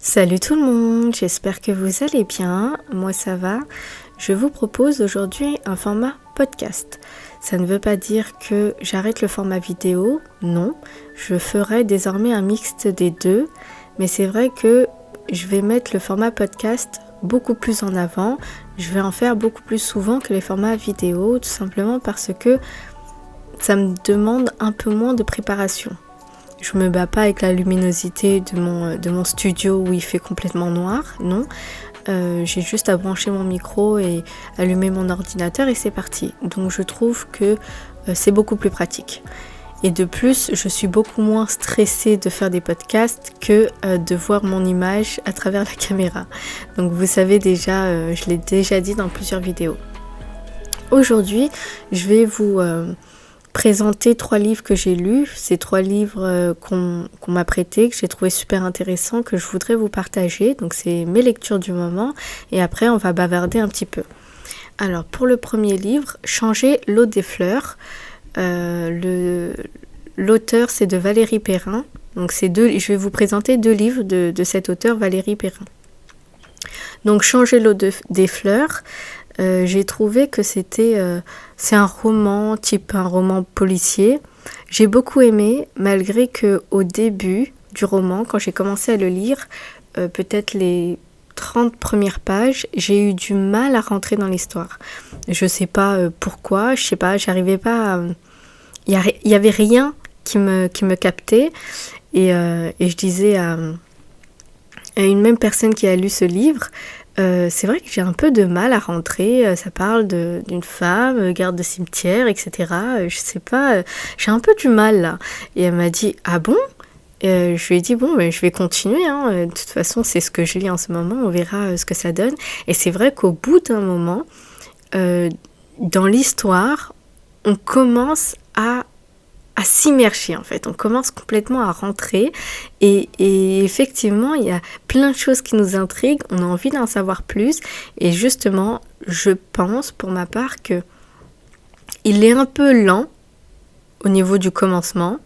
Salut tout le monde, j'espère que vous allez bien, moi ça va. Je vous propose aujourd'hui un format podcast. Ça ne veut pas dire que j'arrête le format vidéo, non. Je ferai désormais un mixte des deux, mais c'est vrai que je vais mettre le format podcast beaucoup plus en avant. Je vais en faire beaucoup plus souvent que les formats vidéo, tout simplement parce que ça me demande un peu moins de préparation. Je me bats pas avec la luminosité de mon studio où il fait complètement noir, non. J'ai juste à brancher mon micro et allumer mon ordinateur et c'est parti. Donc je trouve que c'est beaucoup plus pratique. Et de plus, je suis beaucoup moins stressée de faire des podcasts que de voir mon image à travers la caméra. Donc vous savez déjà, je l'ai déjà dit dans plusieurs vidéos. Aujourd'hui, je vais vous présenter 3 livres que j'ai lus. C'est 3 livres qu'on m'a prêtés, que j'ai trouvé super intéressants, que je voudrais vous partager. Donc c'est mes lectures du moment et après on va bavarder un petit peu. Alors pour le premier livre, Changer l'eau des fleurs. L'auteur c'est de Valérie Perrin. Donc je vais vous présenter 2 livres de cet auteur Valérie Perrin. Donc Changer l'eau des fleurs. J'ai trouvé que c'est un roman, type un roman policier. J'ai beaucoup aimé, malgré que au début du roman, quand j'ai commencé à le lire, peut-être les 30 premières pages, j'ai eu du mal à rentrer dans l'histoire. Je sais pas pourquoi, je sais pas, j'arrivais pas à... Il y avait rien qui me captait et je disais à une même personne qui a lu ce livre, c'est vrai que j'ai un peu de mal à rentrer, ça parle d'une femme, garde de cimetière, etc. Je sais pas, j'ai un peu du mal là. Et elle m'a dit, ah bon ? Je lui ai dit, bon, je vais continuer, hein. De toute façon c'est ce que je lis en ce moment, on verra ce que ça donne. Et c'est vrai qu'au bout d'un moment, dans l'histoire, on commence à s'immerger en fait, on commence complètement à rentrer et effectivement il y a plein de choses qui nous intriguent, on a envie d'en savoir plus et justement je pense pour ma part que il est un peu lent au niveau du commencement,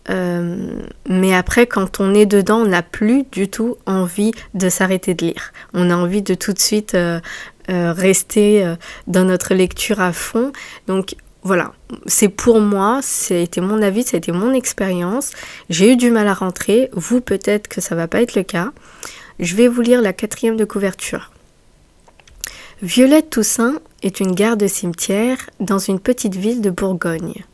mais après quand on est dedans on n'a plus du tout envie de s'arrêter de lire, on a envie de tout de suite rester dans notre lecture à fond. Donc voilà, c'est pour moi, ça a été mon avis, ça a été mon expérience. J'ai eu du mal à rentrer, vous peut-être que ça va pas être le cas. Je vais vous lire la 4e de couverture. Violette Toussaint est une garde-cimetière dans une petite ville de Bourgogne.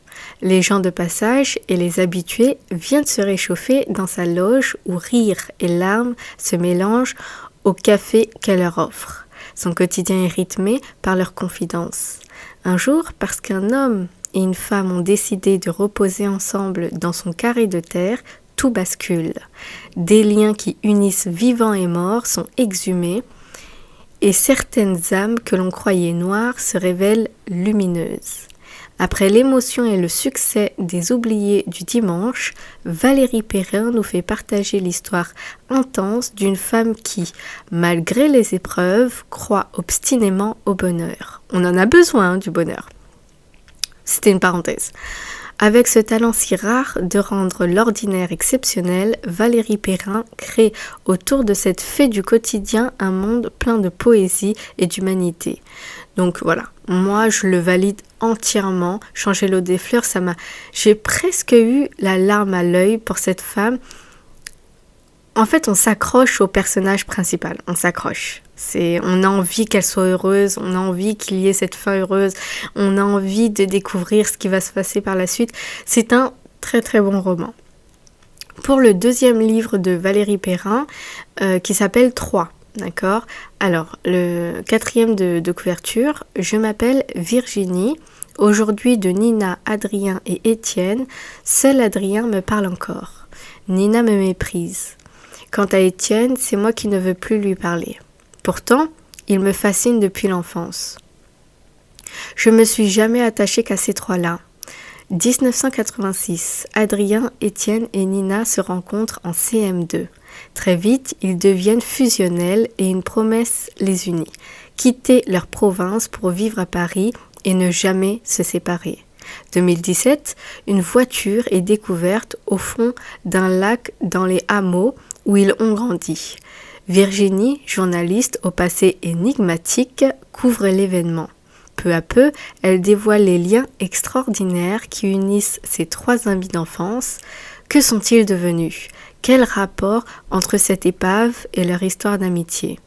Les gens de passage et les habitués viennent se réchauffer dans sa loge où rire et larmes se mélangent au café qu'elle leur offre. Son quotidien est rythmé par leurs confidences. Un jour, parce qu'un homme et une femme ont décidé de reposer ensemble dans son carré de terre, tout bascule. Des liens qui unissent vivants et morts sont exhumés et certaines âmes que l'on croyait noires se révèlent lumineuses. Après l'émotion et le succès des oubliés du dimanche, Valérie Perrin nous fait partager l'histoire intense d'une femme qui, malgré les épreuves, croit obstinément au bonheur. On en a besoin du bonheur. C'était une parenthèse. Avec ce talent si rare de rendre l'ordinaire exceptionnel, Valérie Perrin crée autour de cette fée du quotidien un monde plein de poésie et d'humanité. Donc voilà, moi je le valide entièrement. Changer l'eau des fleurs, j'ai presque eu la larme à l'œil pour cette femme. En fait, on s'accroche au personnage principal, on s'accroche. On a envie qu'elle soit heureuse, on a envie qu'il y ait cette fin heureuse, on a envie de découvrir ce qui va se passer par la suite. C'est un très très bon roman. Pour le 2e livre de Valérie Perrin, qui s'appelle 3, d'accord ? Alors, le 4e de couverture, je m'appelle Virginie. Aujourd'hui de Nina, Adrien et Étienne, seul Adrien me parle encore. Nina me méprise. Quant à Étienne, c'est moi qui ne veux plus lui parler. Pourtant, il me fascine depuis l'enfance. Je me suis jamais attachée qu'à ces 3-là. 1986, Adrien, Étienne et Nina se rencontrent en CM2. Très vite, ils deviennent fusionnels et une promesse les unit. Quitter leur province pour vivre à Paris et ne jamais se séparer. 2017, une voiture est découverte au fond d'un lac dans les hameaux où ils ont grandi. Virginie, journaliste au passé énigmatique, couvre l'événement. Peu à peu, elle dévoile les liens extraordinaires qui unissent ces 3 amis d'enfance. Que sont-ils devenus? Quel rapport entre cette épave et leur histoire d'amitié?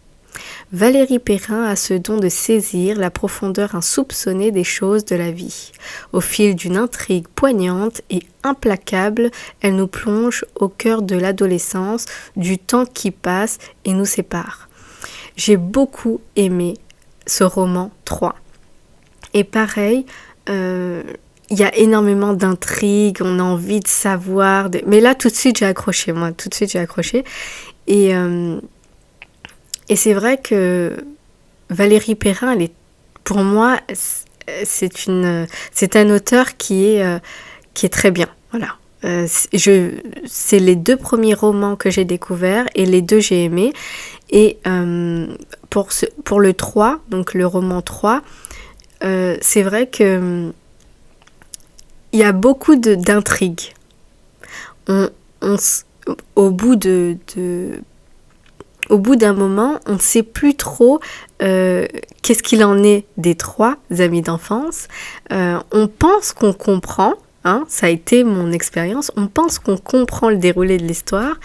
Valérie Perrin a ce don de saisir la profondeur insoupçonnée des choses de la vie. Au fil d'une intrigue poignante et implacable, elle nous plonge au cœur de l'adolescence, du temps qui passe et nous sépare. J'ai beaucoup aimé ce roman 3. Et pareil, il y a énormément d'intrigues, on a envie de savoir. Mais là, tout de suite, j'ai accroché. Et c'est vrai que Valérie Perrin, pour moi, c'est un auteur qui est très bien. Voilà. C'est les 2 premiers romans que j'ai découverts et les 2 j'ai aimés. Et pour le 3, donc le roman 3, c'est vrai que il y a beaucoup d'intrigues. Au bout d'un moment, on ne sait plus trop qu'est-ce qu'il en est des 3 amis d'enfance. On pense qu'on comprend, ça a été mon expérience, on pense qu'on comprend le déroulé de l'histoire,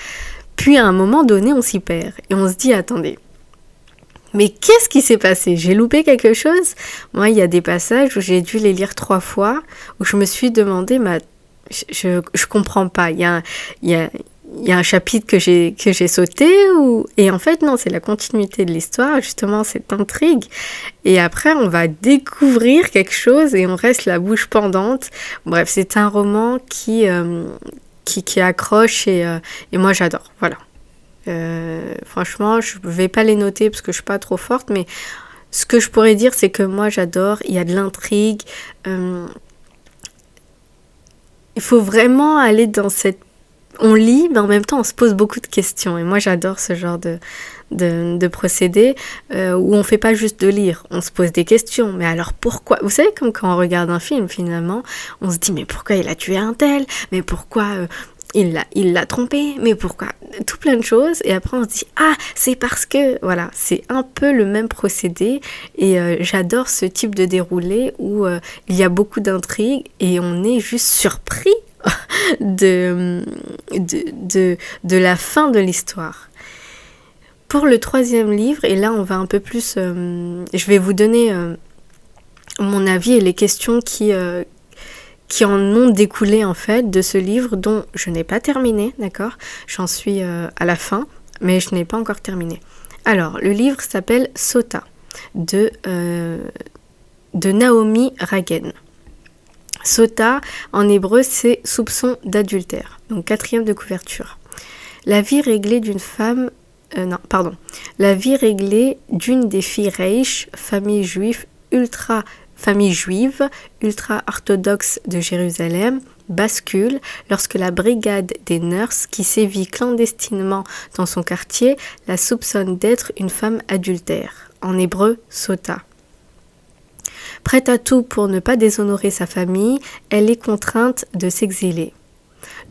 puis à un moment donné, on s'y perd. Et on se dit, attendez, mais qu'est-ce qui s'est passé? J'ai loupé quelque chose? Moi, il y a des passages où j'ai dû les lire 3 fois, où je me suis demandé, je comprends pas. Il y a un chapitre que j'ai sauté, et en fait, non, c'est la continuité de l'histoire, justement, cette intrigue. Et après, on va découvrir quelque chose et on reste la bouche pendante. Bref, c'est un roman qui accroche et moi, j'adore. Voilà. Franchement, je ne vais pas les noter parce que je ne suis pas trop forte, mais ce que je pourrais dire, c'est que moi, j'adore. Il y a de l'intrigue. Il faut vraiment aller dans cette... On lit, mais en même temps, on se pose beaucoup de questions. Et moi, j'adore ce genre de procédé où on ne fait pas juste de lire. On se pose des questions. Mais alors, pourquoi? Vous savez, comme quand on regarde un film, finalement, on se dit, mais pourquoi il a tué un tel? Mais pourquoi... il l'a trompé, mais pourquoi? Tout plein de choses, et après on se dit, ah, c'est parce que, voilà, c'est un peu le même procédé, et j'adore ce type de déroulé où il y a beaucoup d'intrigues, et on est juste surpris de la fin de l'histoire. Pour le 3e livre, et là on va un peu plus, je vais vous donner mon avis et les questions qui en ont découlé en fait de ce livre dont je n'ai pas terminé, d'accord? J'en suis à la fin, mais je n'ai pas encore terminé. Alors, le livre s'appelle Sota de Naomi Ragen. Sota, en hébreu, c'est soupçon d'adultère, donc 4e de couverture. La vie réglée d'une des filles Reish, famille juive ultra-orthodoxe de Jérusalem, bascule lorsque la brigade des nurses qui sévit clandestinement dans son quartier la soupçonne d'être une femme adultère, en hébreu Sota. Prête à tout pour ne pas déshonorer sa famille, elle est contrainte de s'exiler.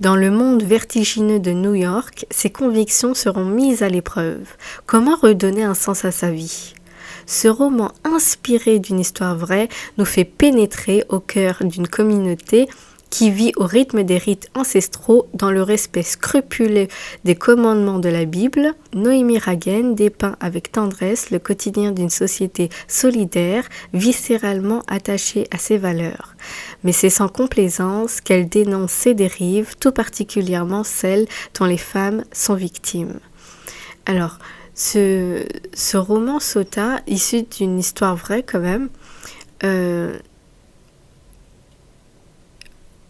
Dans le monde vertigineux de New York, ses convictions seront mises à l'épreuve. Comment redonner un sens à sa vie ? Ce roman inspiré d'une histoire vraie nous fait pénétrer au cœur d'une communauté qui vit au rythme des rites ancestraux dans le respect scrupuleux des commandements de la Bible. Naomi Ragen dépeint avec tendresse le quotidien d'une société solidaire, viscéralement attachée à ses valeurs. Mais c'est sans complaisance qu'elle dénonce ces dérives, tout particulièrement celles dont les femmes sont victimes. Alors, ce roman Sota, issu d'une histoire vraie quand même,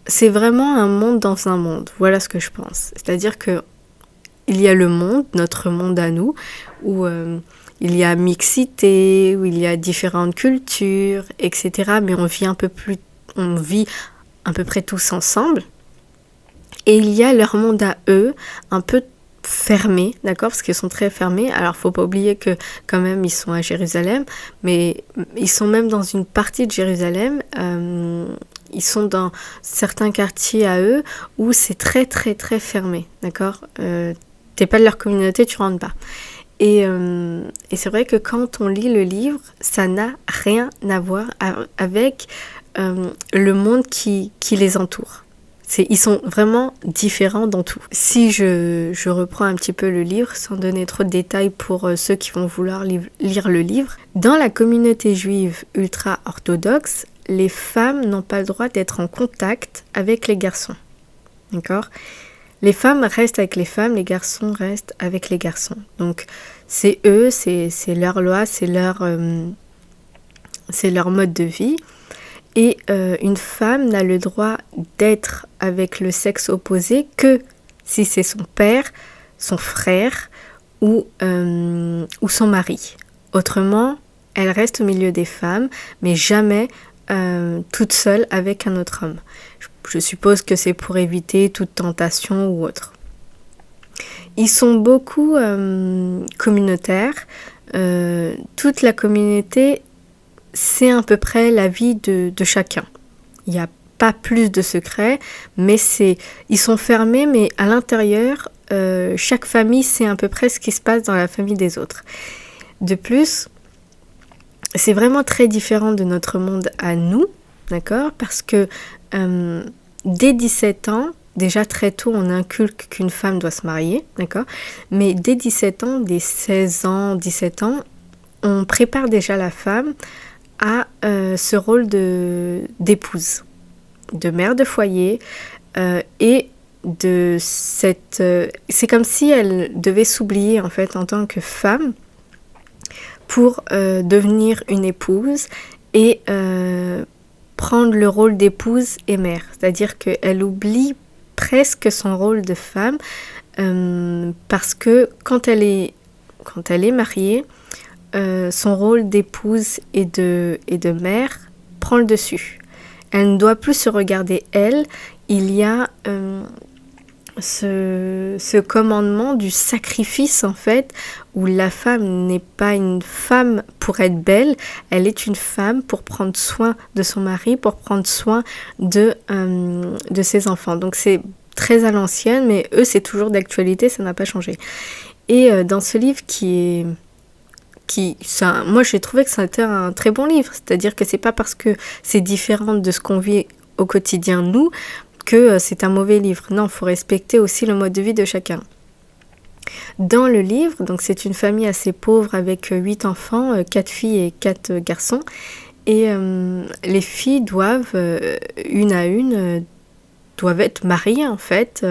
c'est vraiment un monde dans un monde. Voilà ce que je pense. C'est-à-dire que il y a le monde, notre monde à nous, où il y a mixité, où il y a différentes cultures, etc. Mais on vit à peu près tous ensemble. Et il y a leur monde à eux, un peu fermés, d'accord, parce qu'ils sont très fermés. Alors, faut pas oublier que quand même ils sont à Jérusalem, mais ils sont même dans une partie de Jérusalem. Ils sont dans certains quartiers à eux où c'est très très très fermé, d'accord. t'es pas de leur communauté, tu rentres pas. Et c'est vrai que quand on lit le livre, ça n'a rien à voir avec le monde qui les entoure. Ils sont vraiment différents dans tout. Si je reprends un petit peu le livre, sans donner trop de détails pour ceux qui vont vouloir lire le livre, dans la communauté juive ultra-orthodoxe, les femmes n'ont pas le droit d'être en contact avec les garçons. D'accord ? Les femmes restent avec les femmes, les garçons restent avec les garçons. Donc c'est eux, c'est leur loi, c'est leur mode de vie. Et une femme n'a le droit d'être avec le sexe opposé que si c'est son père, son frère ou son mari. Autrement, elle reste au milieu des femmes, mais jamais toute seule avec un autre homme. Je suppose que c'est pour éviter toute tentation ou autre. Ils sont beaucoup communautaires. Toute la communauté sait à peu près la vie de chacun. Il n'y a pas plus de secrets, mais ils sont fermés, mais à l'intérieur, chaque famille sait à peu près ce qui se passe dans la famille des autres. De plus, c'est vraiment très différent de notre monde à nous, d'accord ? Parce que dès 17 ans, déjà très tôt, on inculque qu'une femme doit se marier, d'accord ? Mais dès 17 ans, dès 16 ans, 17 ans, on prépare déjà la femme à ce rôle d'épouse, de mère de foyer, et de cette... c'est comme si elle devait s'oublier en fait en tant que femme pour devenir une épouse et prendre le rôle d'épouse et mère. C'est-à-dire qu'elle oublie presque son rôle de femme parce que quand elle est mariée, son rôle d'épouse et de mère prend le dessus. Elle ne doit plus se regarder elle. Il y a ce commandement du sacrifice en fait, où la femme n'est pas une femme pour être belle, elle est une femme pour prendre soin de son mari, pour prendre soin de ses enfants. Donc c'est très à l'ancienne, mais eux c'est toujours d'actualité, ça n'a pas changé. Et dans ce livre moi j'ai trouvé que c'était un très bon livre, c'est-à-dire que c'est pas parce que c'est différent de ce qu'on vit au quotidien nous, que c'est un mauvais livre. Non, il faut respecter aussi le mode de vie de chacun. Dans le livre, donc c'est une famille assez pauvre avec 8 enfants, 4 filles et 4 garçons. Et les filles doivent, une à une, doivent être mariées en fait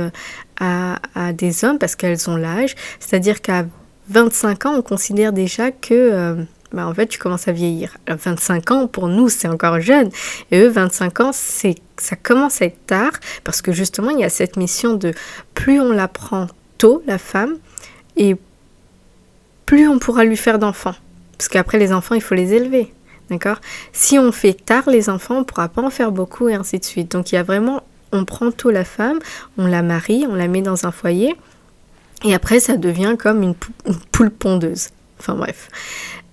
à des hommes parce qu'elles ont l'âge. C'est-à-dire qu'à 25 ans, on considère déjà que... en fait, tu commences à vieillir. Alors, 25 ans, pour nous, c'est encore jeune. Et eux, 25 ans, ça commence à être tard parce que justement, il y a cette mission de plus on la prend tôt, la femme, et plus on pourra lui faire d'enfants. Parce qu'après, les enfants, il faut les élever. D'accord ? Si on fait tard les enfants, on ne pourra pas en faire beaucoup et ainsi de suite. Donc, il y a vraiment, on prend tôt la femme, on la marie, on la met dans un foyer. Et après, ça devient comme une poule pondeuse. Enfin, bref.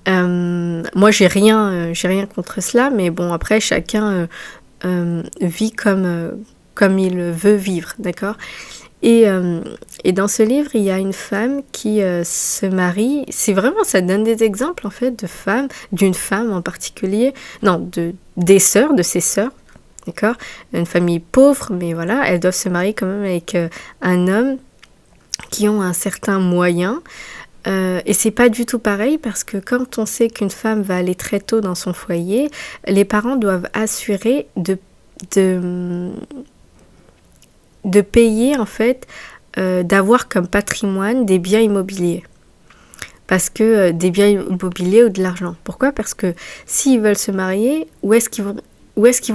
Moi j'ai rien contre cela, mais bon après chacun vit comme il veut vivre, d'accord ? Et dans ce livre il y a une femme qui se marie. C'est vraiment, ça donne des exemples en fait de femmes, d'une femme en particulier, non, des sœurs, de ses sœurs, d'accord ? Une famille pauvre, mais voilà, elles doivent se marier quand même avec un homme qui ont un certain moyen. Et c'est pas du tout pareil parce que quand on sait qu'une femme va aller très tôt dans son foyer, les parents doivent assurer de payer en fait, d'avoir comme patrimoine des biens immobiliers. Parce que des biens immobiliers ou de l'argent. Pourquoi ? Parce que s'ils veulent se marier, où est-ce qu'ils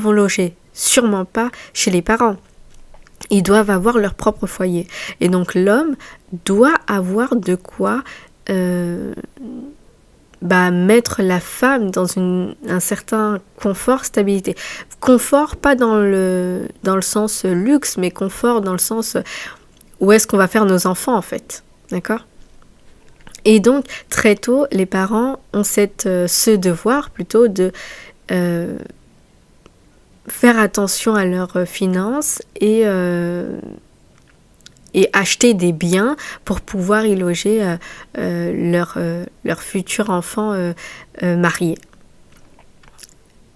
vont loger ? Sûrement pas chez les parents. Ils doivent avoir leur propre foyer. Et donc l'homme doit avoir de quoi mettre la femme dans un certain confort, stabilité. Confort, pas dans le sens luxe, mais confort dans le sens où est-ce qu'on va faire nos enfants en fait. D'accord ? Et donc très tôt, les parents ont ce devoir plutôt de faire attention à leurs finances et et acheter des biens pour pouvoir y loger leur futur enfant marié.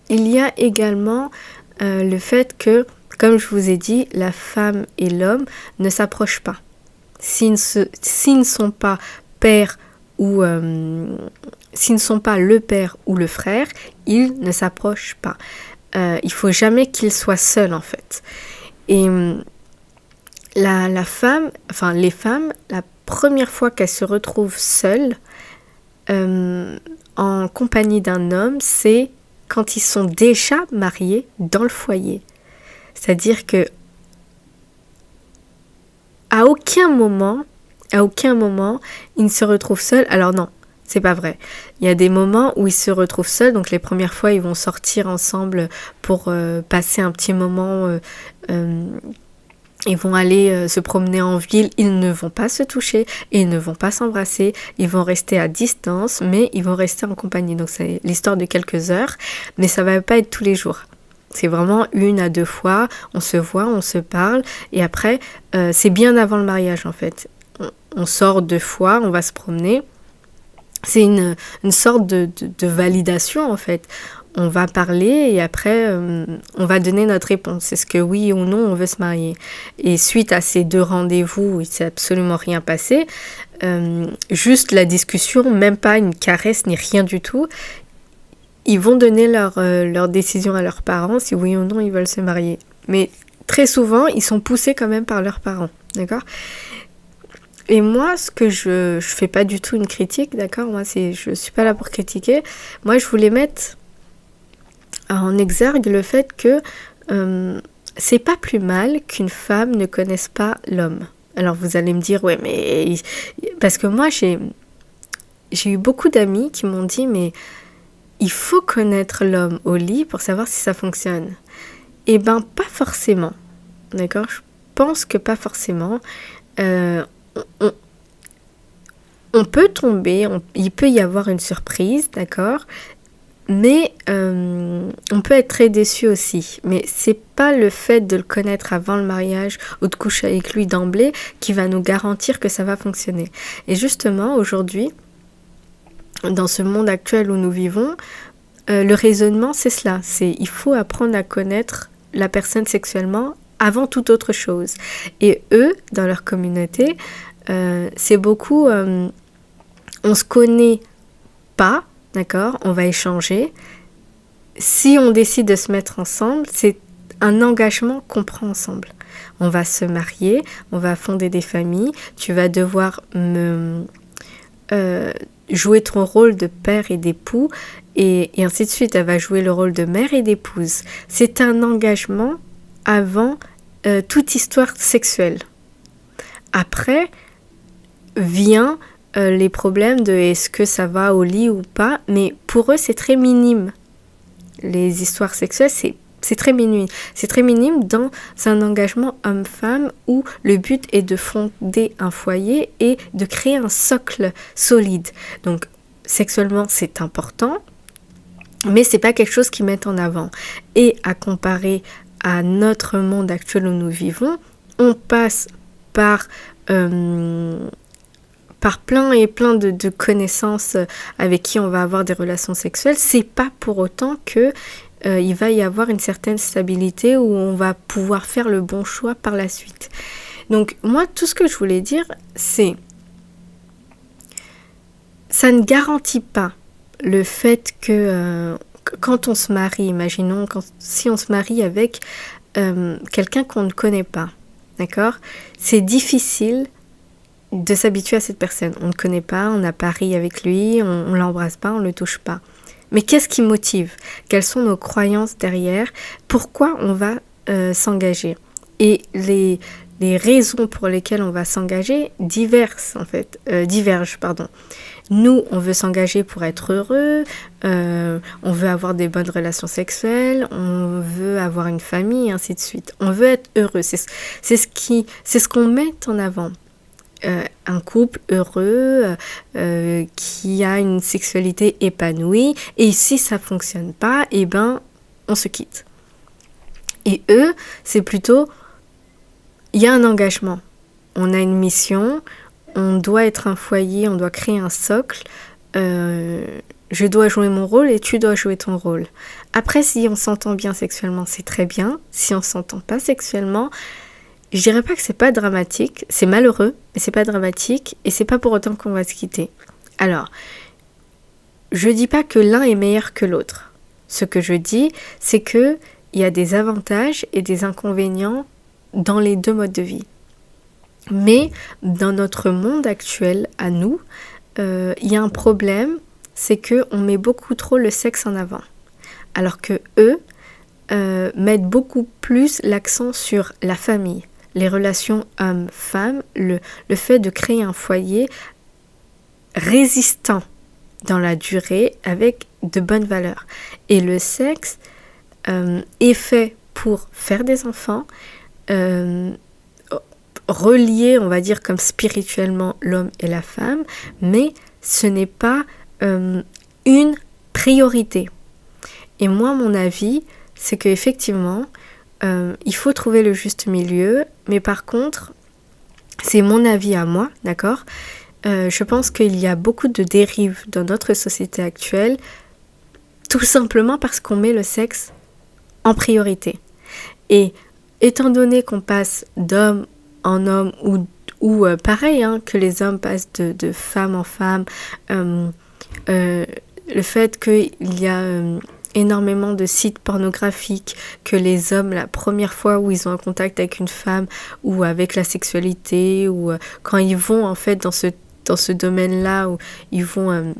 Il y a également le fait que, comme je vous ai dit, la femme et l'homme ne s'approchent pas. S'ils ne sont pas père ou s'ils ne sont pas le père ou le frère, ils ne s'approchent pas. Il faut jamais qu'ils soient seuls en fait. Et la femme, enfin les femmes, la première fois qu'elles se retrouvent seules en compagnie d'un homme, c'est quand ils sont déjà mariés dans le foyer. C'est-à-dire que à aucun moment, ils ne se retrouvent seuls. Alors non, c'est pas vrai. Il y a des moments où ils se retrouvent seuls. Donc les premières fois, ils vont sortir ensemble pour passer un petit moment. Ils vont aller se promener en ville. Ils ne vont pas se toucher. Ils ne vont pas s'embrasser. Ils vont rester à distance, mais ils vont rester en compagnie. Donc c'est l'histoire de quelques heures, mais ça va pas être tous les jours. C'est vraiment 1 à 2 fois, on se voit, on se parle, et après, c'est bien avant le mariage en fait. On sort 2 fois, on va se promener. C'est une sorte de validation en fait. On va parler et après, on va donner notre réponse. Est-ce que oui ou non on veut se marier? Et suite à ces 2 rendez-vous où il ne s'est absolument rien passé, juste la discussion, même pas une caresse ni rien du tout, ils vont donner leur décision à leurs parents, si oui ou non ils veulent se marier. Mais très souvent, ils sont poussés quand même par leurs parents, d'accord? Et moi, ce que je fais pas du tout une critique, d'accord? Moi, je suis pas là pour critiquer. Moi, je voulais mettre en exergue le fait que c'est pas plus mal qu'une femme ne connaisse pas l'homme. Alors, vous allez me dire, ouais, mais... Parce que moi, j'ai eu beaucoup d'amis qui m'ont dit, mais... il faut connaître l'homme au lit pour savoir si ça fonctionne. Eh ben, pas forcément. D'accord? Je pense que pas forcément. On peut tomber, il peut y avoir une surprise, d'accord? Mais on peut être très déçu aussi. Mais c'est pas le fait de le connaître avant le mariage ou de coucher avec lui d'emblée qui va nous garantir que ça va fonctionner. Et justement, aujourd'hui, dans ce monde actuel où nous vivons, le raisonnement, c'est cela. Il faut apprendre à connaître la personne sexuellement avant toute autre chose. Et eux, dans leur communauté, c'est beaucoup... on se connaît pas, d'accord? On va échanger. Si on décide de se mettre ensemble, c'est un engagement qu'on prend ensemble. On va se marier, on va fonder des familles. Tu vas devoir jouer ton rôle de père et d'époux, et ainsi de suite. Elle va jouer le rôle de mère et d'épouse. C'est un engagement avant toute histoire sexuelle. Après, vient les problèmes de est-ce que ça va au lit ou pas, mais pour eux, c'est très minime. Les histoires sexuelles, c'est très minime. C'est très minime dans un engagement homme-femme où le but est de fonder un foyer et de créer un socle solide. Donc, sexuellement, c'est important, mais c'est pas quelque chose qu'ils mettent en avant. Et à comparer à notre monde actuel où nous vivons, on passe par plein et plein de connaissances avec qui on va avoir des relations sexuelles. C'est pas pour autant que il va y avoir une certaine stabilité où on va pouvoir faire le bon choix par la suite. Donc moi, tout ce que je voulais dire, c'est ça ne garantit pas le fait que quand on se marie, imaginons si on se marie avec quelqu'un qu'on ne connaît pas, d'accord? C'est difficile de s'habituer à cette personne. On ne connaît pas, on n'a pas ri avec lui, on l'embrasse pas, on le touche pas. Mais qu'est-ce qui motive? Quelles sont nos croyances derrière? Pourquoi on va s'engager? Et les raisons pour lesquelles on va s'engager divergent. Nous, on veut s'engager pour être heureux, on veut avoir des bonnes relations sexuelles, on veut avoir une famille, et ainsi de suite. On veut être heureux. C'est ce qu'on met en avant. Un couple heureux qui a une sexualité épanouie, et si ça fonctionne pas, eh ben on se quitte. Et eux, c'est plutôt il y a un engagement. on a une mission, on doit être un foyer, on doit créer un socle. Je dois jouer mon rôle et tu dois jouer ton rôle. Après, si on s'entend bien sexuellement, c'est très bien. Si on s'entend pas sexuellement, je dirais pas que c'est pas dramatique. C'est malheureux, mais c'est pas dramatique. Et c'est pas pour autant qu'on va se quitter. Alors, je dis pas que l'un est meilleur que l'autre. Ce que je dis, c'est que il y a des avantages et des inconvénients dans les deux modes de vie. Mais dans notre monde actuel, à nous, il y a un problème, c'est qu'on met beaucoup trop le sexe en avant. Alors que eux mettent beaucoup plus l'accent sur la famille, les relations hommes-femmes, le fait de créer un foyer résistant dans la durée avec de bonnes valeurs. Et le sexe est fait pour faire des enfants, relier, on va dire, comme spirituellement l'homme et la femme, mais ce n'est pas une priorité. Et moi, mon avis, c'est qu'effectivement, il faut trouver le juste milieu, mais par contre, c'est mon avis à moi, d'accord ? Je pense qu'il y a beaucoup de dérives dans notre société actuelle, tout simplement parce qu'on met le sexe en priorité. Et étant donné qu'on passe d'homme en homme, ou pareil, que les hommes passent de femme en femme, le fait qu'il y a énormément de sites pornographiques, que les hommes, la première fois où ils ont un contact avec une femme, ou avec la sexualité, ou quand ils vont en fait dans ce domaine-là, où ils vont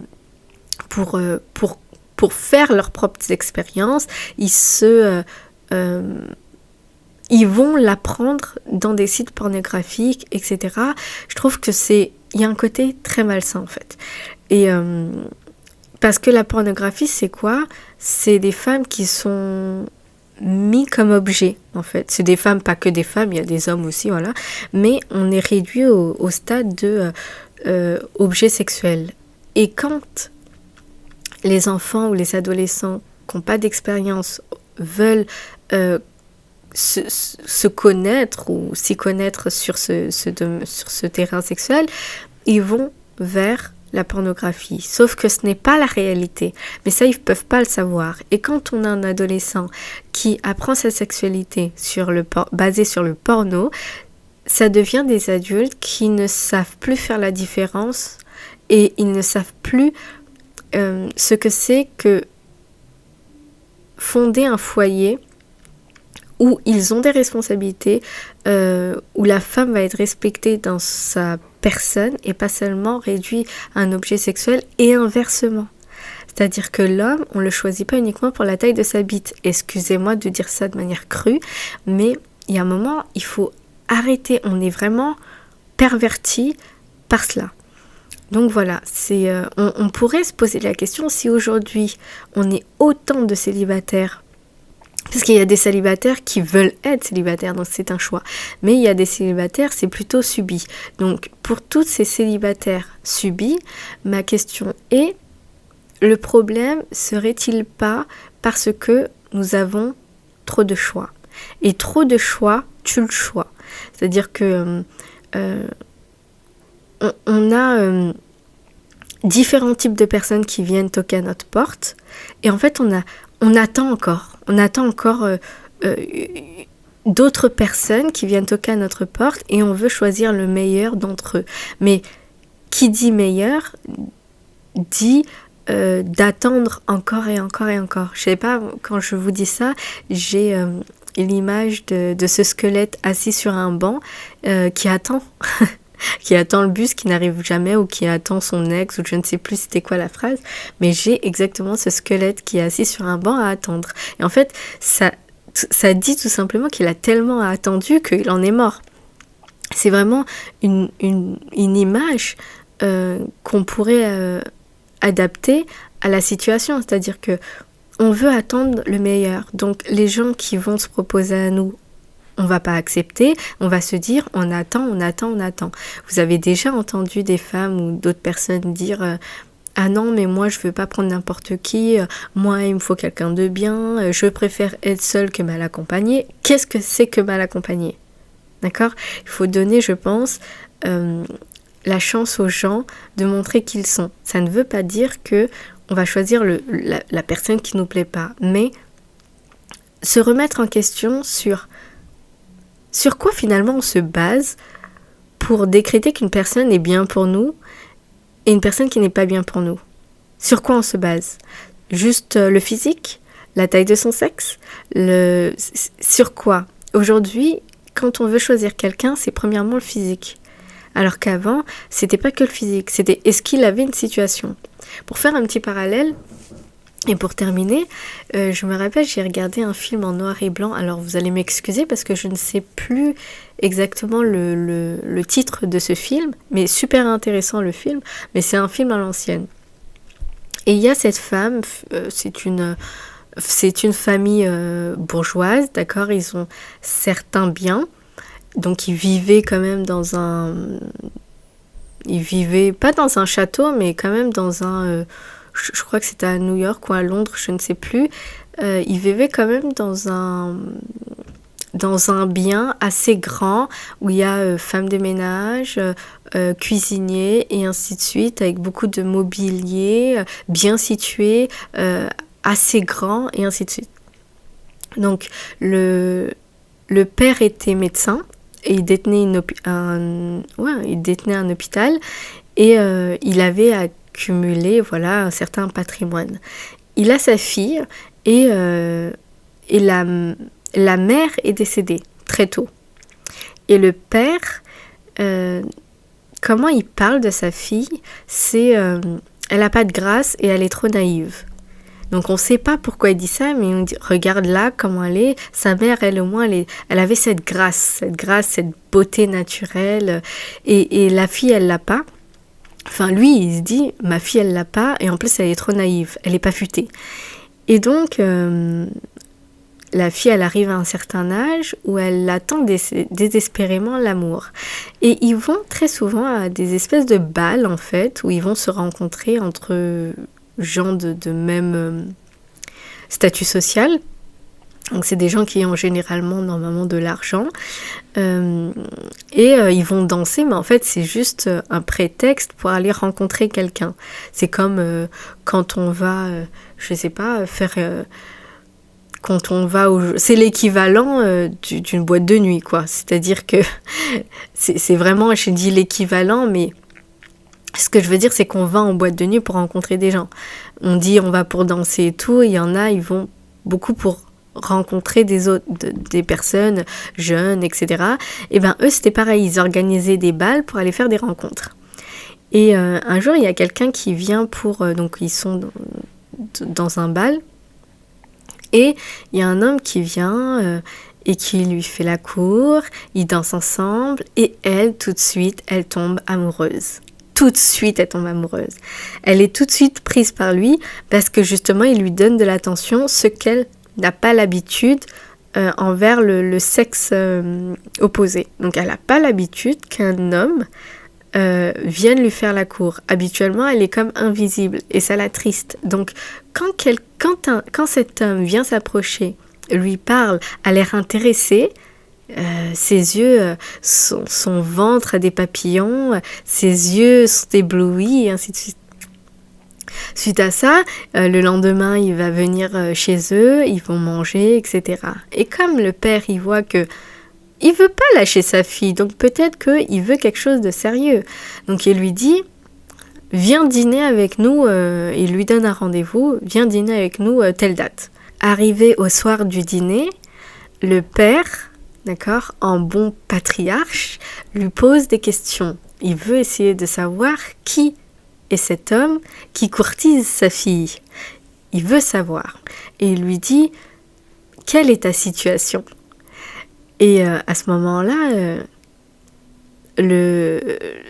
pour faire leurs propres expériences, ils vont l'apprendre dans des sites pornographiques, etc. Je trouve que il y a un côté très malsain en fait. Et parce que la pornographie, c'est quoi ? C'est des femmes qui sont mises comme objets en fait. C'est des femmes, pas que des femmes, il y a des hommes aussi, voilà. Mais on est réduit au stade de objet sexuel. Et quand les enfants ou les adolescents qui n'ont pas d'expérience veulent se connaître ou s'y connaître sur ce terrain sexuel, ils vont vers la pornographie. Sauf que ce n'est pas la réalité. Mais ça, ils ne peuvent pas le savoir. Et quand on a un adolescent qui apprend sa sexualité basée sur le porno, ça devient des adultes qui ne savent plus faire la différence et ils ne savent plus ce que c'est que fonder un foyer où ils ont des responsabilités, où la femme va être respectée dans sa personne et pas seulement réduite à un objet sexuel, et inversement. C'est-à-dire que l'homme, on ne le choisit pas uniquement pour la taille de sa bite. Excusez-moi de dire ça de manière crue, mais il y a un moment, il faut arrêter. On est vraiment perverti par cela. Donc voilà, on pourrait se poser la question si aujourd'hui on est autant de célibataires, parce qu'il y a des célibataires qui veulent être célibataires, donc c'est un choix. Mais il y a des célibataires, c'est plutôt subi. Donc pour tous ces célibataires subis, ma question est, le problème serait-il pas parce que nous avons trop de choix ? Et trop de choix tue le choix. C'est-à-dire que on a différents types de personnes qui viennent toquer à notre porte, et en fait on attend encore d'autres personnes qui viennent toquer à notre porte, et on veut choisir le meilleur d'entre eux. Mais qui dit meilleur dit d'attendre encore et encore et encore. Je sais pas, quand je vous dis ça, j'ai l'image de ce squelette assis sur un banc qui attend qui attend le bus qui n'arrive jamais, ou qui attend son ex, ou je ne sais plus c'était quoi la phrase, mais j'ai exactement ce squelette qui est assis sur un banc à attendre. Et en fait, ça dit tout simplement qu'il a tellement attendu qu'il en est mort. C'est vraiment une image qu'on pourrait adapter à la situation, c'est-à-dire que on veut attendre le meilleur. Donc les gens qui vont se proposer à nous, on va pas accepter, on va se dire on attend. Vous avez déjà entendu des femmes ou d'autres personnes dire ah non, mais moi je veux pas prendre n'importe qui, moi il me faut quelqu'un de bien, je préfère être seule que mal accompagnée. Qu'est-ce que c'est que mal accompagnée ? D'accord? Il faut donner, je pense, la chance aux gens de montrer qui ils sont. Ça ne veut pas dire que on va choisir la personne qui nous plaît pas, mais se remettre en question sur quoi finalement on se base pour décréter qu'une personne est bien pour nous et une personne qui n'est pas bien pour nous. Sur quoi on se base? Juste le physique? La taille de son sexe? Sur quoi? Aujourd'hui, quand on veut choisir quelqu'un, c'est premièrement le physique. Alors qu'avant, c'était pas que le physique, c'était est-ce qu'il avait une situation. Pour faire un petit parallèle, et pour terminer, je me rappelle, j'ai regardé un film en noir et blanc. Alors vous allez m'excuser parce que je ne sais plus exactement le titre de ce film, mais super intéressant le film, mais c'est un film à l'ancienne. Et il y a cette femme, c'est une famille bourgeoise, d'accord, ils ont certains biens, donc ils vivaient quand même ils vivaient pas dans un château, mais quand même dans un... je crois que c'était à New York ou à Londres, je ne sais plus. Ils vivaient quand même dans un bien assez grand où il y a femme de ménage, cuisinier et ainsi de suite, avec beaucoup de mobilier, bien situé, assez grand et ainsi de suite. Donc le père était médecin et il détenait un hôpital et il avait accumulé un certain patrimoine. Il a sa fille et la mère est décédée très tôt. Et le père, comment il parle de sa fille, c'est elle n'a pas de grâce et elle est trop naïve. Donc on ne sait pas pourquoi il dit ça, mais on dit regarde là comment elle est. Sa mère, elle au moins, elle avait cette grâce, cette beauté naturelle. Et la fille, elle l'a pas. Enfin lui, il se dit ma fille, elle l'a pas. Et en plus, elle est trop naïve, elle est pas futée. Et donc la fille, elle arrive à un certain âge où elle attend désespérément l'amour. Et ils vont très souvent à des espèces de bals, en fait, où ils vont se rencontrer entre gens de même statut social. Donc c'est des gens qui ont normalement de l'argent. Ils vont danser, mais en fait c'est juste un prétexte pour aller rencontrer quelqu'un. C'est comme quand on va, je sais pas, faire... quand on va c'est l'équivalent d'une boîte de nuit, quoi. C'est-à-dire que c'est vraiment, je dis l'équivalent, mais ce que je veux dire, c'est qu'on va en boîte de nuit pour rencontrer des gens. On dit on va pour danser et tout, et il y en a, ils vont beaucoup pour rencontrer des personnes jeunes, etc. Et ben eux, c'était pareil, ils organisaient des bals pour aller faire des rencontres. Et un jour, il y a quelqu'un qui vient donc ils sont dans un bal, et il y a un homme qui vient et qui lui fait la cour, ils dansent ensemble, et elle, tout de suite, elle tombe amoureuse. Tout de suite, elle tombe amoureuse. Elle est tout de suite prise par lui parce que justement, il lui donne de l'attention, ce qu'elle n'a pas l'habitude envers le sexe opposé. Donc, elle n'a pas l'habitude qu'un homme vienne lui faire la cour. Habituellement, elle est comme invisible et ça l'attriste. Donc, quand cet homme vient s'approcher, lui parle, a l'air intéressé, ses yeux, son ventre a des papillons, ses yeux sont éblouis, et ainsi de suite. Suite à ça, le lendemain, il va venir chez eux, ils vont manger, etc. Et comme le père, il voit que il veut pas lâcher sa fille, donc peut-être qu'il veut quelque chose de sérieux. Donc il lui dit, viens dîner avec nous, il lui donne un rendez-vous, viens dîner avec nous telle date. Arrivé au soir du dîner, le père, d'accord, en bon patriarche, lui pose des questions. Il veut essayer de savoir qui est cet homme qui courtise sa fille. Il veut savoir. Et il lui dit, quelle est ta situation ? Et à ce moment-là,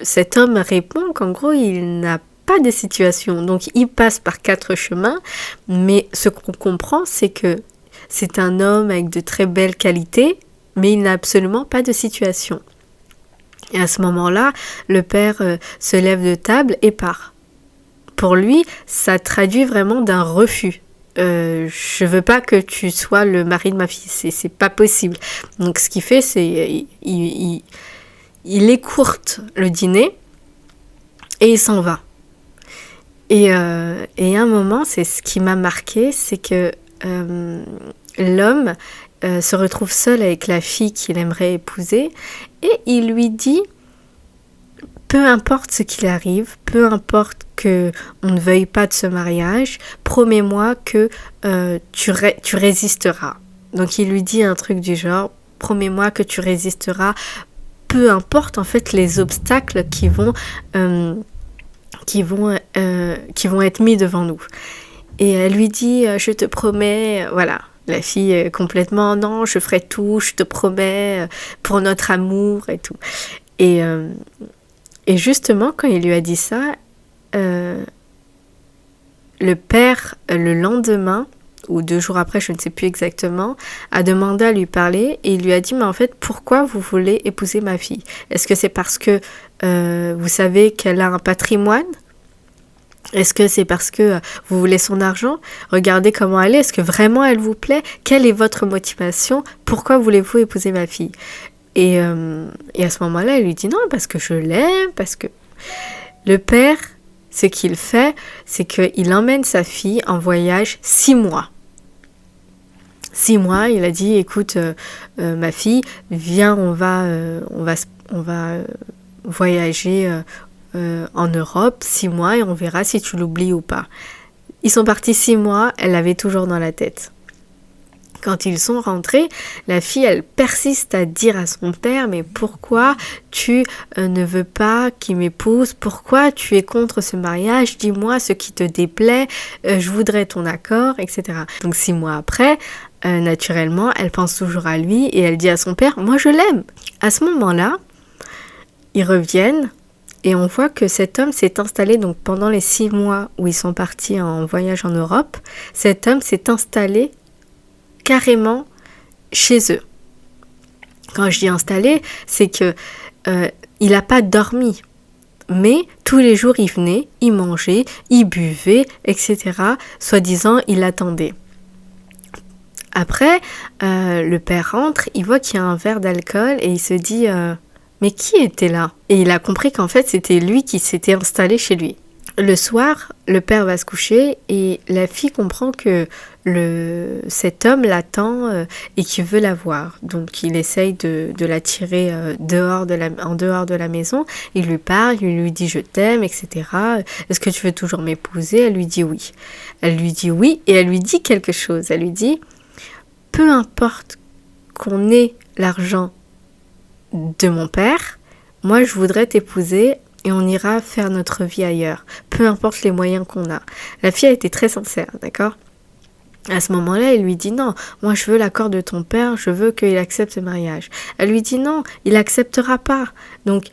cet homme répond qu'en gros, il n'a pas de situation. Donc, il passe par 4 chemins, mais ce qu'on comprend, c'est que c'est un homme avec de très belles qualités, mais il n'a absolument pas de situation. Et à ce moment-là, le père se lève de table et part. Pour lui, ça traduit vraiment d'un refus. je veux pas que tu sois le mari de ma fille, c'est pas possible. Donc ce qu'il fait, c'est il écourte le dîner et il s'en va. Et à un moment, c'est ce qui m'a marqué, c'est que l'homme se retrouve seul avec la fille qu'il aimerait épouser et il lui dit, peu importe ce qu'il arrive, peu importe que on ne veuille pas de ce mariage, promets-moi que tu résisteras. Donc il lui dit un truc du genre, promets-moi que tu résisteras, peu importe en fait les obstacles qui vont être mis devant nous. Et elle lui dit, je te promets, voilà. La fille complètement, non, je ferai tout, je te promets, pour notre amour et tout. Et justement, quand il lui a dit ça, le père, le lendemain, ou 2 jours après, je ne sais plus exactement, a demandé à lui parler et il lui a dit, mais en fait, pourquoi vous voulez épouser ma fille? Est-ce que c'est parce que vous savez qu'elle a un patrimoine? Est-ce que c'est parce que vous voulez son argent? Regardez comment elle est. Est-ce que vraiment elle vous plaît? Quelle est votre motivation? Pourquoi voulez-vous épouser ma fille? Et à ce moment-là, elle lui dit non, parce que je l'aime, parce que... Le père, ce qu'il fait, c'est qu'il emmène sa fille en voyage 6 mois. 6 mois, il a dit, écoute, ma fille, viens, on va voyager en Europe 6 mois et on verra si tu l'oublies ou pas. Ils sont partis 6 mois, elle l'avait toujours dans la tête. Quand ils sont rentrés, la fille, elle persiste à dire à son père, mais pourquoi tu ne veux pas qu'il m'épouse? Pourquoi tu es contre ce mariage? Dis-moi ce qui te déplaît, je voudrais ton accord, etc. Donc 6 mois après, naturellement, elle pense toujours à lui et elle dit à son père, moi je l'aime. À ce moment-là, ils reviennent et on voit que cet homme s'est installé, donc pendant les 6 mois où ils sont partis en voyage en Europe, cet homme s'est installé carrément chez eux. Quand je dis installé, c'est que il n'a pas dormi, mais tous les jours il venait, il mangeait, il buvait, etc. Soi-disant, il attendait. Après, le père rentre, il voit qu'il y a un verre d'alcool et il se dit mais qui était là? Et il a compris qu'en fait c'était lui qui s'était installé chez lui. Le soir, le père va se coucher et la fille comprend que cet homme l'attend et qu'il veut la voir. Donc il essaye de la tirer en dehors de la maison. Il lui parle, il lui dit je t'aime, etc. Est-ce que tu veux toujours m'épouser? Elle lui dit oui. Elle lui dit oui et elle lui dit quelque chose. Elle lui dit peu importe qu'on ait l'argent de mon père, moi je voudrais t'épouser et on ira faire notre vie ailleurs, peu importe les moyens qu'on a. La fille a été très sincère, d'accord? À ce moment-là, il lui dit non, moi je veux l'accord de ton père, je veux qu'il accepte ce mariage. Elle lui dit non, il acceptera pas. Donc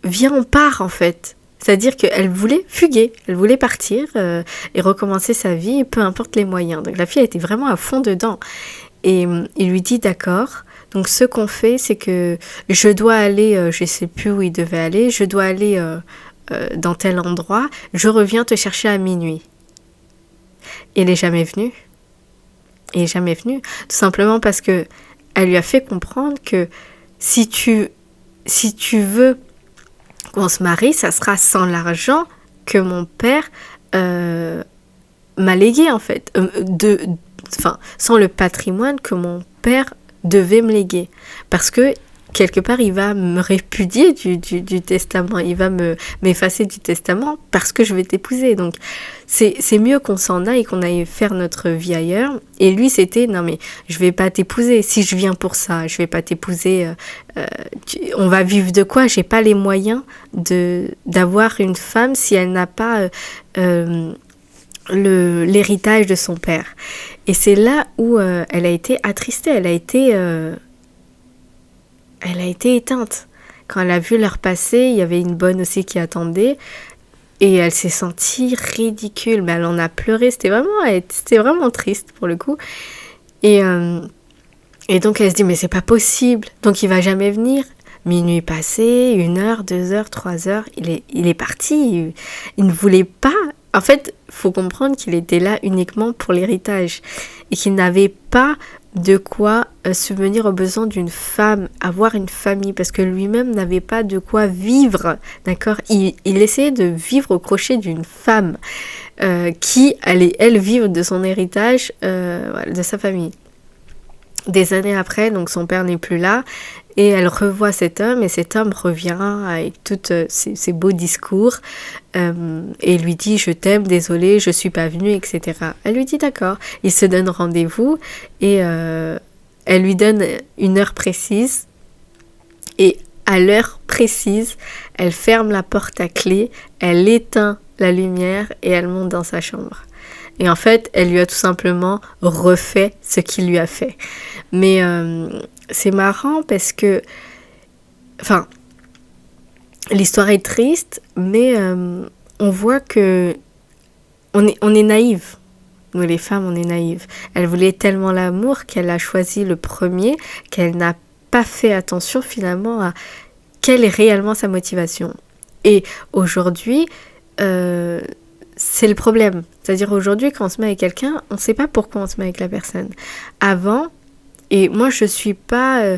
viens, on part en fait. C'est-à-dire qu'elle voulait fuguer, elle voulait partir et recommencer sa vie, peu importe les moyens. Donc la fille a été vraiment à fond dedans. Et il lui dit d'accord. Donc ce qu'on fait, c'est que je dois aller, je sais plus où il devait aller, je dois aller dans tel endroit, je reviens te chercher à minuit. Et il n'est jamais venu. Il n'est jamais venu. Tout simplement parce que elle lui a fait comprendre que si tu veux qu'on se marie, ça sera sans l'argent que mon père m'a légué en fait. Sans le patrimoine que mon père devait me léguer. Parce que, quelque part, il va me répudier du testament. Il va m'effacer du testament parce que je vais t'épouser. Donc, c'est mieux qu'on s'en aille, qu'on aille faire notre vie ailleurs. Et lui, c'était, non mais, je vais pas t'épouser. Si je viens pour ça, je vais pas t'épouser. On va vivre de quoi? J'ai pas les moyens d'avoir une femme si elle n'a pas l'héritage de son père. Et c'est là où elle a été attristée, elle a été éteinte. Quand elle a vu leur passé, il y avait une bonne aussi qui attendait et elle s'est sentie ridicule, mais elle en a pleuré, c'était vraiment triste pour le coup. Et donc elle se dit mais c'est pas possible, donc il va jamais venir. Minuit passé, 1 heure, 2 heures, 3 heures, il est parti, il ne voulait pas En fait, faut comprendre qu'il était là uniquement pour l'héritage et qu'il n'avait pas de quoi subvenir aux besoins d'une femme, avoir une famille, parce que lui-même n'avait pas de quoi vivre, d'accord? Il essayait de vivre au crochet d'une femme qui allait, elle, vivre de son héritage, de sa famille. Des années après, donc son père n'est plus là, et elle revoit cet homme, et cet homme revient avec tous ses beaux discours, et lui dit « je t'aime, désolé, je suis pas venue », etc. Elle lui dit « d'accord ». Ils se donnent rendez-vous, et elle lui donne une heure précise, et à l'heure précise, elle ferme la porte à clé, elle éteint la lumière, et elle monte dans sa chambre. Et en fait, elle lui a tout simplement refait ce qu'il lui a fait. Mais c'est marrant parce que... Enfin, l'histoire est triste, mais on voit que... On est naïve. Nous, les femmes, on est naïves. Elle voulait tellement l'amour qu'elle a choisi le premier, qu'elle n'a pas fait attention finalement à quelle est réellement sa motivation. Et aujourd'hui... c'est le problème. C'est-à-dire aujourd'hui, quand on se met avec quelqu'un, on ne sait pas pourquoi on se met avec la personne. Avant, et moi je suis pas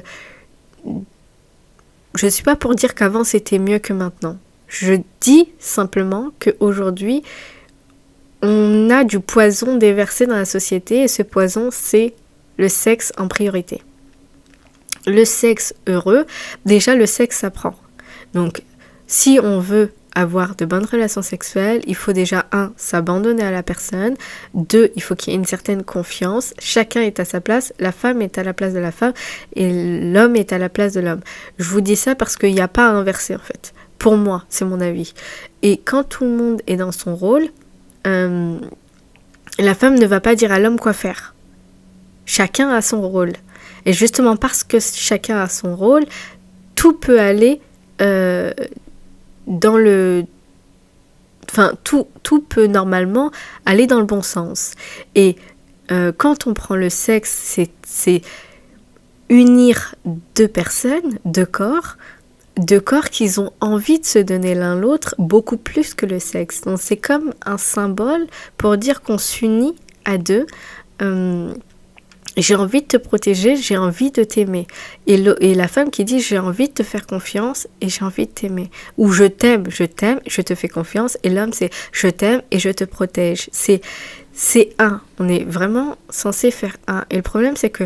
pour dire qu'avant c'était mieux que maintenant. Je dis simplement qu'aujourd'hui, on a du poison déversé dans la société et ce poison, c'est le sexe en priorité. Le sexe heureux, déjà le sexe s'apprend. Donc, si on veut avoir de bonnes relations sexuelles, il faut déjà, 1, s'abandonner à la personne, 2, il faut qu'il y ait une certaine confiance, chacun est à sa place, la femme est à la place de la femme et l'homme est à la place de l'homme. Je vous dis ça parce qu'il n'y a pas à inverser en fait. Pour moi, c'est mon avis. Et quand tout le monde est dans son rôle, la femme ne va pas dire à l'homme quoi faire. Chacun a son rôle. Et justement parce que chacun a son rôle, tout peut aller dans le... Enfin, tout peut normalement aller dans le bon sens. Et quand on prend le sexe, c'est unir deux personnes, deux corps qui ont envie de se donner l'un l'autre beaucoup plus que le sexe. Donc c'est comme un symbole pour dire qu'on s'unit à deux. J'ai envie de te protéger, j'ai envie de t'aimer. Et la femme qui dit j'ai envie de te faire confiance et j'ai envie de t'aimer. Ou je t'aime, je te fais confiance. Et l'homme c'est je t'aime et je te protège. C'est un. On est vraiment censé faire un. Et le problème c'est que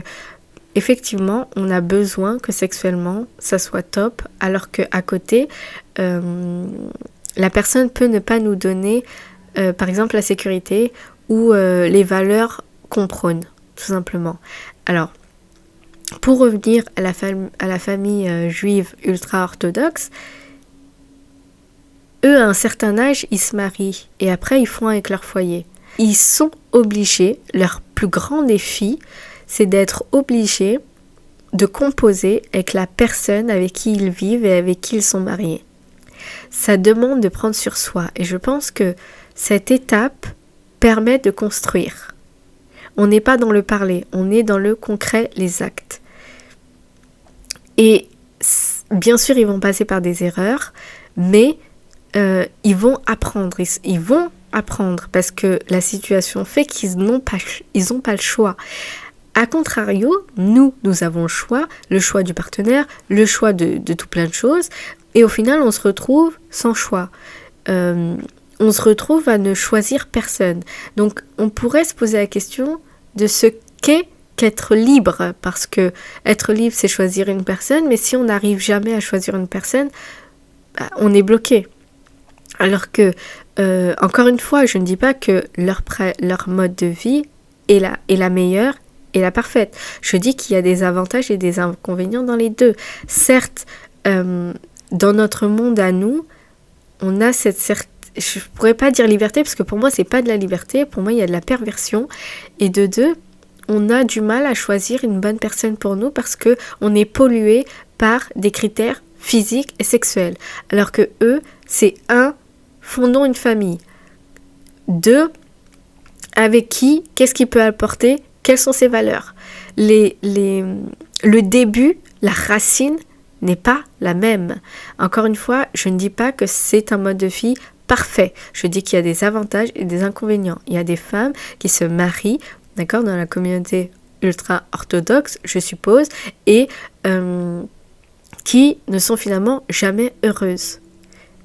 effectivement, on a besoin que sexuellement, ça soit top, alors qu'à côté, la personne peut ne pas nous donner, par exemple, la sécurité ou les valeurs qu'on prône, tout simplement. Alors, pour revenir à la famille juive ultra-orthodoxe, eux, à un certain âge, ils se marient et après, ils font avec leur foyer. Ils sont obligés, leur plus grand défi, c'est d'être obligés de composer avec la personne avec qui ils vivent et avec qui ils sont mariés. Ça demande de prendre sur soi et je pense que cette étape permet de construire. On n'est pas dans le parler, on est dans le concret, les actes. Et bien sûr, ils vont passer par des erreurs, mais ils vont apprendre. Ils vont apprendre parce que la situation fait qu'ils n'ont pas le choix. A contrario, nous avons le choix du partenaire, le choix de tout plein de choses, et au final, on se retrouve sans choix. On se retrouve à ne choisir personne. Donc, on pourrait se poser la question de ce qu'est qu'être libre, parce que être libre, c'est choisir une personne, mais si on n'arrive jamais à choisir une personne, on est bloqué. Alors que, encore une fois, je ne dis pas que leur mode de vie est la meilleure, et la parfaite. Je dis qu'il y a des avantages et des inconvénients dans les deux. Certes, dans notre monde à nous, on a je pourrais pas dire liberté, parce que pour moi, c'est pas de la liberté. Pour moi, il y a de la perversion. Et de deux, on a du mal à choisir une bonne personne pour nous parce que on est pollué par des critères physiques et sexuels. Alors que eux, c'est 1, fondons une famille. 2, avec qui, qu'est-ce qu'il peut apporter ? Quelles sont ses valeurs ? Le début, la racine n'est pas la même. Encore une fois, je ne dis pas que c'est un mode de vie parfait. Je dis qu'il y a des avantages et des inconvénients. Il y a des femmes qui se marient, d'accord, dans la communauté ultra-orthodoxe, je suppose, et qui ne sont finalement jamais heureuses.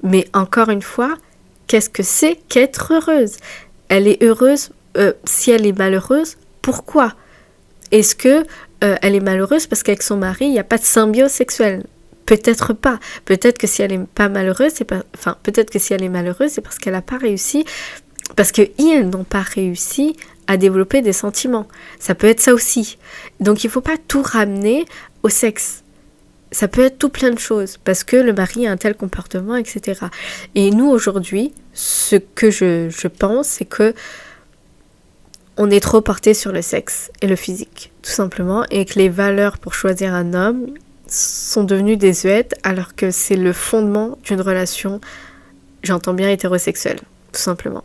Mais encore une fois, qu'est-ce que c'est qu'être heureuse? Elle est heureuse, si elle est malheureuse, pourquoi? Est-ce que elle est malheureuse parce qu'avec son mari, il n'y a pas de symbiose sexuelle? Peut-être pas. Peut-être que si elle est pas malheureuse, peut-être que si elle est malheureuse, c'est parce qu'elle n'a pas réussi, parce qu'ils n'ont pas réussi à développer des sentiments. Ça peut être ça aussi. Donc il ne faut pas tout ramener au sexe. Ça peut être tout plein de choses, parce que le mari a un tel comportement, etc. Et nous, aujourd'hui, ce que je pense, c'est que on est trop porté sur le sexe et le physique, tout simplement, et que les valeurs pour choisir un homme sont devenues désuètes, alors que c'est le fondement d'une relation, j'entends bien hétérosexuelle, tout simplement.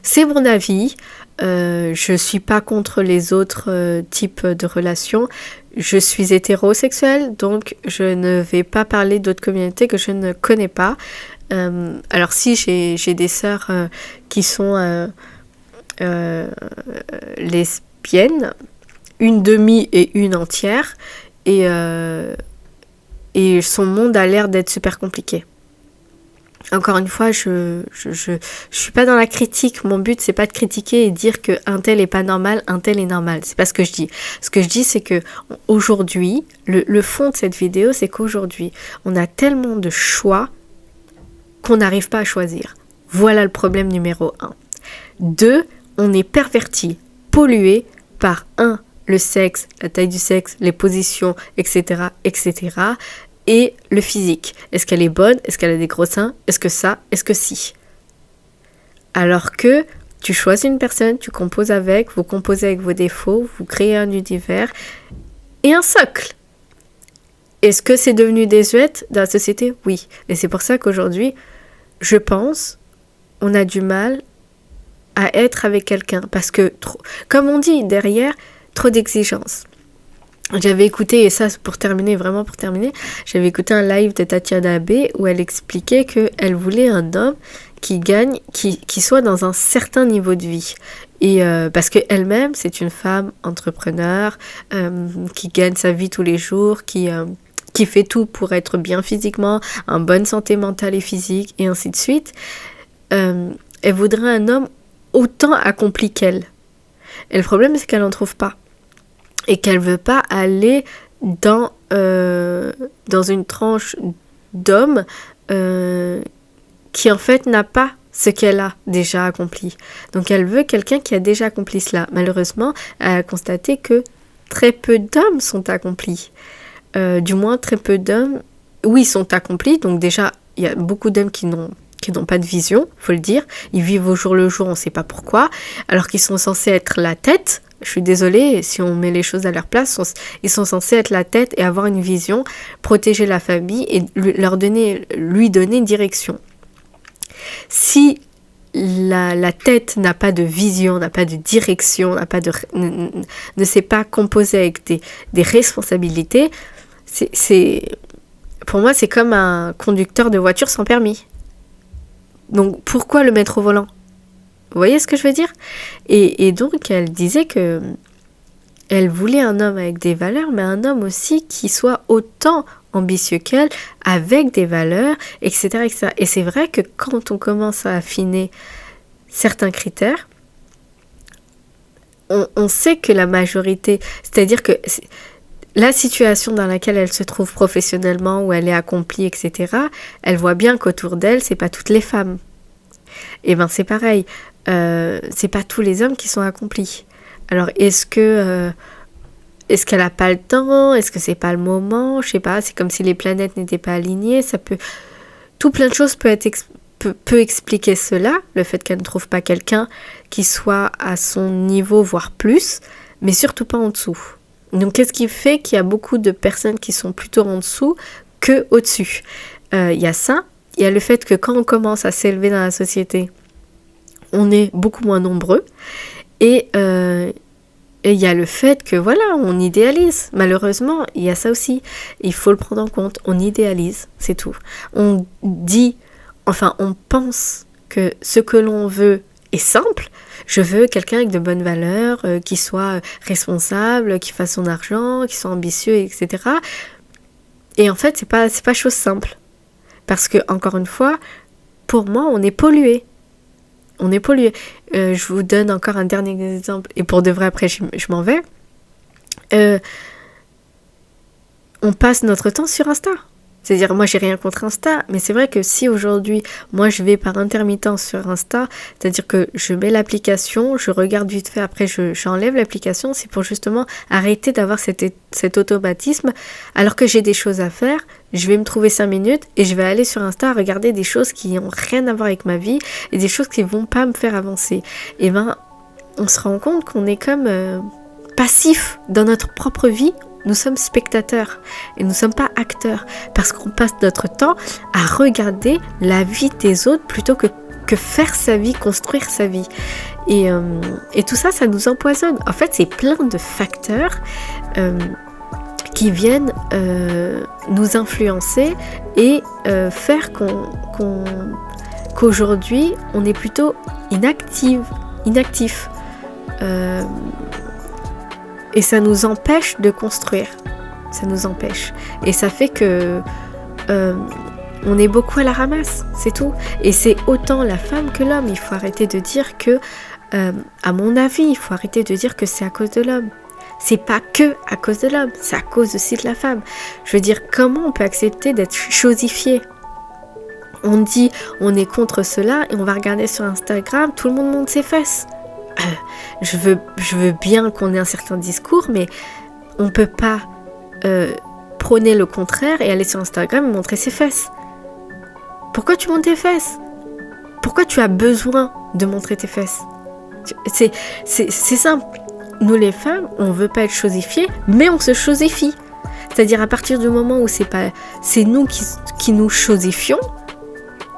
C'est mon avis, je suis pas contre les autres types de relations, je suis hétérosexuelle, donc je ne vais pas parler d'autres communautés que je ne connais pas. Alors si j'ai des sœurs qui sont lesbiennes, une demi et une entière, et son monde a l'air d'être super compliqué. Encore une fois, je suis pas dans la critique. Mon but, c'est pas de critiquer et dire que un tel est pas normal, un tel est normal. C'est pas ce que je dis. Ce que je dis, c'est que aujourd'hui, le fond de cette vidéo, c'est qu'aujourd'hui, on a tellement de choix qu'on n'arrive pas à choisir. Voilà le problème numéro 1. 2, on est perverti, pollué par 1, le sexe, la taille du sexe, les positions, etc., etc., et le physique. Est-ce qu'elle est bonne? Est-ce qu'elle a des gros seins? Est-ce que ça? Est-ce que si? Alors que tu choisis une personne, tu composes avec, vous composez avec vos défauts, vous créez un univers et un socle. Est-ce que c'est devenu désuète dans la société? Oui. Et c'est pour ça qu'aujourd'hui, je pense, on a du mal à être avec quelqu'un. Parce que, comme on dit derrière, trop d'exigences. J'avais écouté, et ça pour terminer, j'avais écouté un live de Tatiana Abbé où elle expliquait qu'elle voulait un homme qui soit dans un certain niveau de vie. Et parce qu'elle-même, c'est une femme entrepreneur, qui gagne sa vie tous les jours, qui fait tout pour être bien physiquement, en bonne santé mentale et physique, et ainsi de suite. Elle voudrait un homme autant accompli qu'elle. Et le problème, c'est qu'elle n'en trouve pas. Et qu'elle veut pas aller dans une tranche d'homme qui en fait n'a pas ce qu'elle a déjà accompli. Donc elle veut quelqu'un qui a déjà accompli cela. Malheureusement, elle a constaté que très peu d'hommes sont accomplis. Du moins, très peu d'hommes, oui, sont accomplis. Donc déjà, il y a beaucoup d'hommes qui n'ont pas de vision, faut le dire. Ils vivent au jour le jour, on ne sait pas pourquoi, alors qu'ils sont censés être la tête. Je suis désolée, si on met les choses à leur place, ils sont censés être la tête et avoir une vision, protéger la famille et lui donner une direction. Si la tête n'a pas de vision, n'a pas de direction, ne sait pas composer avec des responsabilités, pour moi, c'est comme un conducteur de voiture sans permis. Donc, pourquoi le mettre au volant ? Vous voyez ce que je veux dire ? Et donc, elle disait que elle voulait un homme avec des valeurs, mais un homme aussi qui soit autant ambitieux qu'elle, avec des valeurs, etc., etc. Et c'est vrai que quand on commence à affiner certains critères, on sait que la majorité, c'est-à-dire que la situation dans laquelle elle se trouve professionnellement, où elle est accomplie, etc., elle voit bien qu'autour d'elle, c'est pas toutes les femmes. Et ben c'est pareil, c'est pas tous les hommes qui sont accomplis. Alors est-ce qu'elle a pas le temps? Est-ce que c'est pas le moment? Je sais pas, c'est comme si les planètes n'étaient pas alignées. Tout plein de choses peut expliquer cela, le fait qu'elle ne trouve pas quelqu'un qui soit à son niveau, voire plus, mais surtout pas en dessous. Donc qu'est-ce qui fait qu'il y a beaucoup de personnes qui sont plutôt en dessous que au-dessus? Il y a ça, il y a le fait que quand on commence à s'élever dans la société, on est beaucoup moins nombreux, et il y a le fait que voilà, on idéalise. Malheureusement, il y a ça aussi. Il faut le prendre en compte. On idéalise, c'est tout. On dit enfin on pense que ce que l'on veut est simple. Je veux quelqu'un avec de bonnes valeurs, qui soit responsable, qui fasse son argent, qui soit ambitieux, etc. Et en fait, c'est pas chose simple. Parce que, encore une fois, pour moi, on est pollué. On est pollué. Je vous donne encore un dernier exemple. Et pour de vrai, après, je m'en vais. On passe notre temps sur Insta. C'est-à-dire, moi, j'ai rien contre Insta, mais c'est vrai que si aujourd'hui, moi, je vais par intermittence sur Insta, c'est-à-dire que je mets l'application, je regarde vite fait, après, j'enlève l'application, c'est pour justement arrêter d'avoir cet automatisme, alors que j'ai des choses à faire, je vais me trouver 5 minutes et je vais aller sur Insta regarder des choses qui n'ont rien à voir avec ma vie et des choses qui ne vont pas me faire avancer. Et ben, on se rend compte qu'on est comme passif dans notre propre vie. Nous sommes spectateurs et nous ne sommes pas acteurs parce qu'on passe notre temps à regarder la vie des autres plutôt que faire sa vie, construire sa vie. Et tout ça, ça nous empoisonne. En fait, c'est plein de facteurs qui viennent nous influencer et faire qu'aujourd'hui, on est plutôt inactif. Et ça nous empêche de construire. Ça nous empêche. Et ça fait que on est beaucoup à la ramasse, c'est tout. Et c'est autant la femme que l'homme. Il faut arrêter de dire que, à mon avis, il faut arrêter de dire que c'est à cause de l'homme. C'est pas que à cause de l'homme, c'est à cause aussi de la femme. Je veux dire, comment on peut accepter d'être chosifié ? On dit, on est contre cela, et on va regarder sur Instagram, tout le monde monte ses fesses. Je veux bien qu'on ait un certain discours, mais on ne peut pas prôner le contraire et aller sur Instagram et montrer ses fesses. Pourquoi tu montes tes fesses ? Pourquoi tu as besoin de montrer tes fesses ? C'est simple. Nous les femmes, on ne veut pas être chosifiées, mais on se chosifie. C'est-à-dire à partir du moment où c'est nous qui nous chosifions,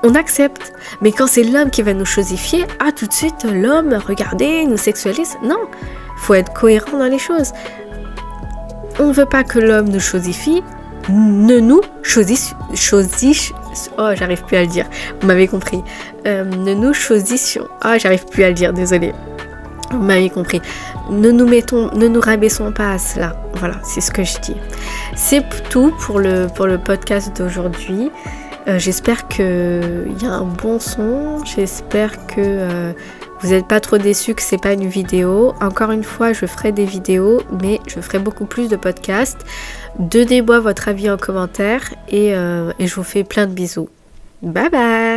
on accepte. Mais quand c'est l'homme qui va nous chosifier, tout de suite, l'homme, regardez, nous sexualise. Non, il faut être cohérent dans les choses. On ne veut pas que l'homme nous chosifie, ne nous j'arrive plus à le dire, vous m'avez compris. Ne nous chosissions, j'arrive plus à le dire, désolée. Vous m'avez compris. Ne nous rabaissons pas à cela. Voilà, c'est ce que je dis. C'est tout pour le podcast d'aujourd'hui. J'espère qu'il y a un bon son. J'espère que vous n'êtes pas trop déçus que c'est pas une vidéo. Encore une fois, je ferai des vidéos, mais je ferai beaucoup plus de podcasts. Donnez-moi votre avis en commentaire et je vous fais plein de bisous. Bye bye!